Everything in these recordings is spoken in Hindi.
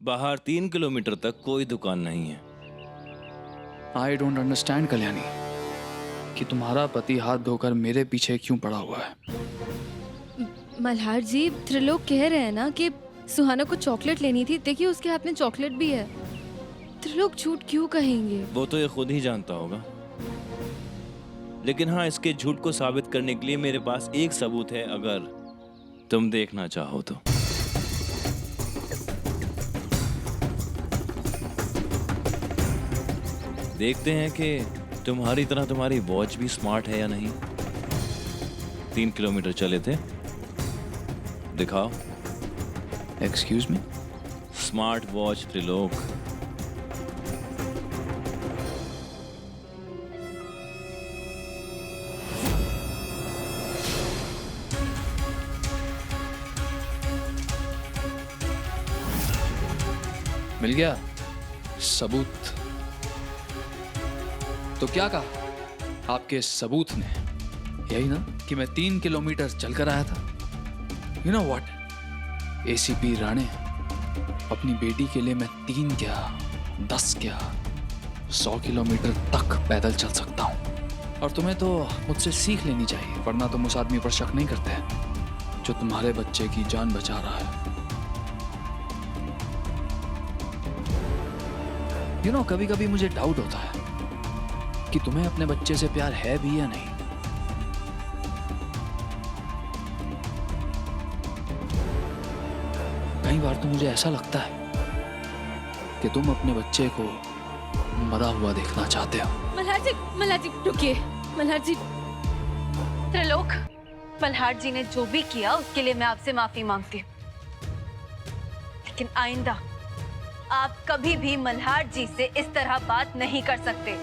बाहर 3 किलोमीटर तक कोई दुकान नहीं है। आई डोंट अंडरस्टैंड कल्याणी कि तुम्हारा पति हाथ धोकर मेरे पीछे क्यों पड़ा हुआ है। मल्हार जी, त्रिलोक कह रहे हैं ना कि सुहाना को चॉकलेट लेनी थी। देखिए उसके हाथ में चॉकलेट भी है। त्रिलोक झूठ क्यों कहेंगे? वो तो ये खुद ही जानता होगा। लेकिन हाँ, इसके झूठ को साबित करने के लिए मेरे पास एक सबूत है, अगर तुम देखना चाहो तो। देखते हैं कि तुम्हारी तरह तुम्हारी वॉच भी स्मार्ट है या नहीं। 3 किलोमीटर चले थे, दिखाओ। Excuse me? Smart watch Trilok. मिल गया सबूत। तो क्या कहा आपके सबूत ने? यही ना कि मैं 3 किलोमीटर चलकर आया था। You know what, ACP Rane, अपनी बेटी के लिए मैं 3 क्या 10 क्या 100 किलोमीटर तक पैदल चल सकता हूं। और तुम्हें तो मुझसे सीख लेनी चाहिए, वरना तुम उस आदमी पर शक नहीं करते जो तुम्हारे बच्चे की जान बचा रहा है। यू नो, कभी कभी मुझे डाउट होता है कि तुम्हें अपने बच्चे से प्यार है भी या नहीं। कई बार तो मुझे ऐसा लगता है कि तुम अपने बच्चे को मरा हुआ देखना चाहते हो। मल्हार जी रुकिए। मल्हार जी, त्रिलोक, मल्हार जी ने जो भी किया उसके लिए मैं आपसे माफी मांगती हूँ, लेकिन आइंदा आप कभी भी मल्हार जी से इस तरह बात नहीं कर सकते।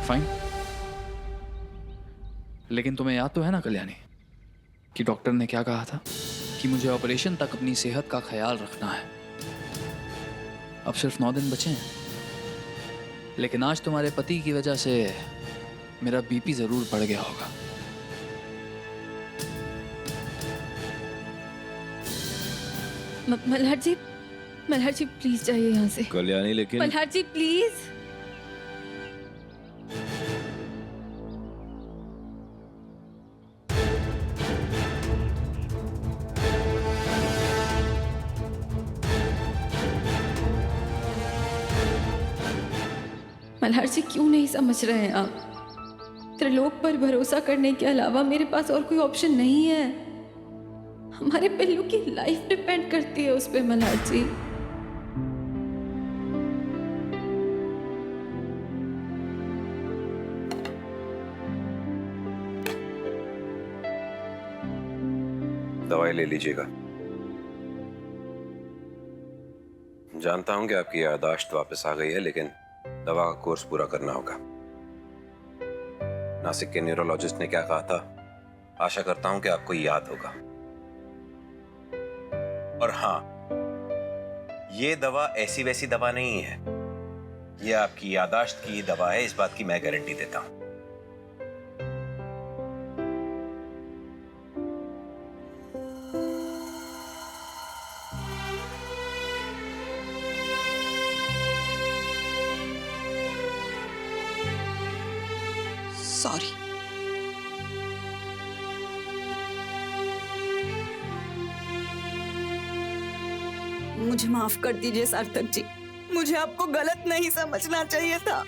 फाइन, लेकिन तुम्हें याद तो है ना कल्याणी कि डॉक्टर ने क्या कहा था कि मुझे ऑपरेशन तक अपनी सेहत का ख्याल रखना है। अब सिर्फ 9 दिन बचे हैं, लेकिन आज तुम्हारे पति की वजह से मेरा बीपी जरूर बढ़ गया होगा। मल्हार जी प्लीज जाइए यहाँ से। कल्याणी, लेकिन मल्हार जी प्लीज। मल्हार जी क्यों नहीं समझ रहे हैं आप? त्रिलोक पर भरोसा करने के अलावा मेरे पास और कोई ऑप्शन नहीं है। हमारे पिल्लू की लाइफ डिपेंड करती है उस पे मल्हार जी। दवाई ले लीजिएगा। जानता हूं कि आपकी याददाश्त वापस आ गई है, लेकिन दवा का कोर्स पूरा करना होगा। नासिक के न्यूरोलॉजिस्ट ने क्या कहा था, आशा करता हूं कि आपको याद होगा। और हाँ, ये दवा ऐसी वैसी दवा नहीं है, ये आपकी याददाश्त की दवा है, इस बात की मैं गारंटी देता हूं। सॉरी। मुझे माफ कर दीजिए सार्थक जी, मुझे आपको गलत नहीं समझना चाहिए था।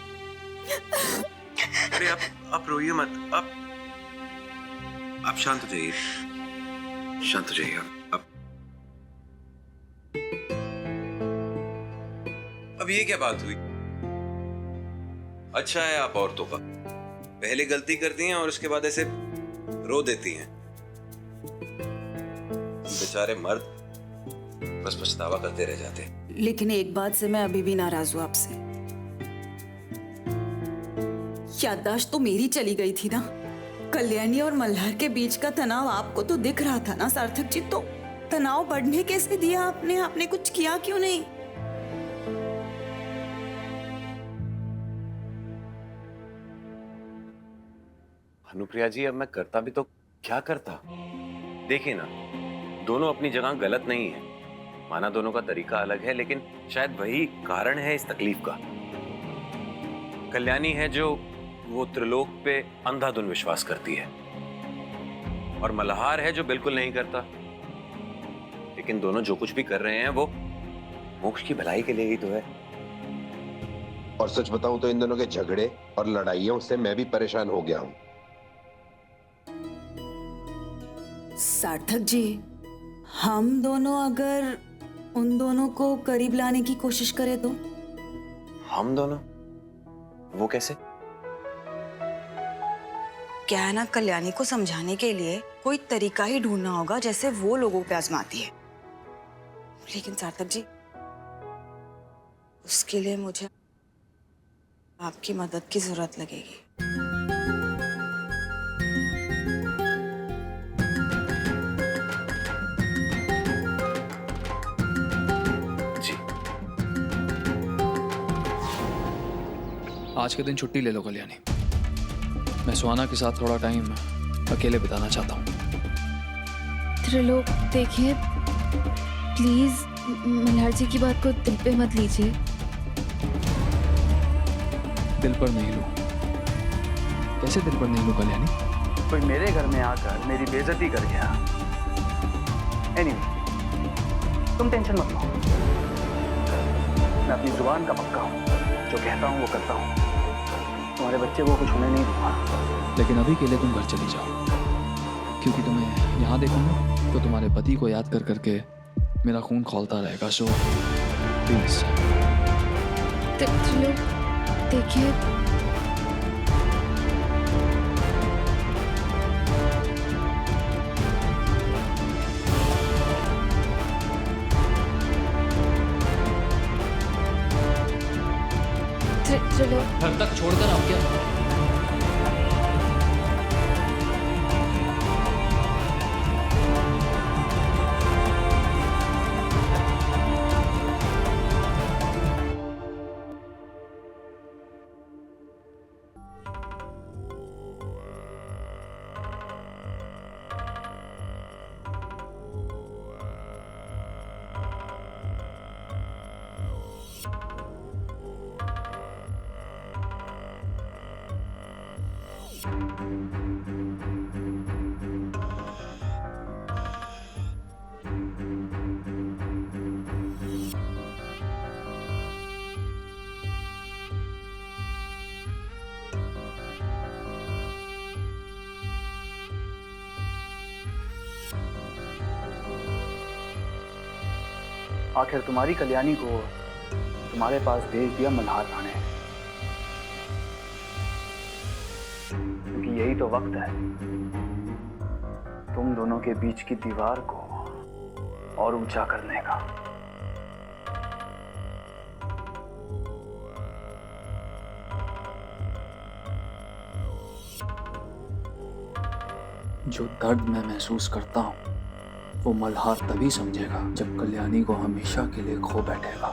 अरे आप रोइए मत। आप शांत हो जाइए, शांत हो जाइए। आप अब ये क्या बात हुई? अच्छा है आप औरतों का, पहले गलती करती हैं और उसके बाद ऐसे रो देती हैं। बेचारे मर्द बस पछतावा करते रह जाते। लेकिन एक बात से मैं अभी भी नाराज हूँ आपसे। याददाश्त तो मेरी चली गई थी ना। कल्याणी और मल्हार के बीच का तनाव आपको तो दिख रहा था ना सार्थक जी, तो तनाव बढ़ने कैसे दिया आपने? आपने कुछ किया क्यों नहीं? अनुप्रिया जी, अब मैं करता भी तो क्या करता? देखिए ना, दोनों अपनी जगह गलत नहीं है, माना दोनों का तरीका अलग है, लेकिन शायद वही कारण है इस तकलीफ का। कल्याणी है जो वो त्रिलोक पे अंधाधुन विश्वास करती है, और मल्हार है जो बिल्कुल नहीं करता। लेकिन दोनों जो कुछ भी कर रहे हैं वो मोक्ष की भलाई के लिए ही तो है। और सच बताऊं तो इन दोनों के झगड़े और लड़ाइयों से मैं भी परेशान हो गया हूं। सार्थक जी, हम दोनों अगर उन दोनों को करीब लाने की कोशिश करें तो? हम दोनों? वो कैसे? क्या है ना, कल्याणी को समझाने के लिए कोई तरीका ही ढूंढना होगा जैसे वो लोगों पे आजमाती है। लेकिन सार्थक जी, उसके लिए मुझे आपकी मदद की जरूरत लगेगी। जी। आज के दिन छुट्टी ले लो कल्याणी। मैं सुहाना के साथ थोड़ा टाइम अकेले बिताना चाहता हूँ। त्रिलोक देखिए, प्लीज मल्हार जी की बात को दिल पे मत लीजिए। दिल पर नहीं लूं? कैसे दिल पर नहीं लूं कल्याणी? कोई मेरे घर में आकर मेरी बेइज्जती कर गया। एनीवे, तुम टेंशन मत लो, मैं अपनी जुबान का पक्का हूँ, जो कहता हूँ वो करता हूँ। तुम्हारे बच्चे को कुछ होने नहीं दूंगा। लेकिन अभी के लिए तुम घर चली जाओ, क्योंकि तुम्हें यहाँ देखूंगा तो तुम्हारे पति को याद कर करके मेरा खून खौलता रहेगा। So please. त्रिलोक देखिए, त्रिलोक घर तक छोड़कर आओ क्या? आखिर तुम्हारी कल्याणी को तुम्हारे पास भेज दिया मल्हार राणे, क्योंकि यही तो वक्त है तुम दोनों के बीच की दीवार को और ऊंचा करने का। जो दर्द मैं महसूस करता हूँ वो मल्हार तभी समझेगा जब कल्याणी को हमेशा के लिए खो बैठेगा।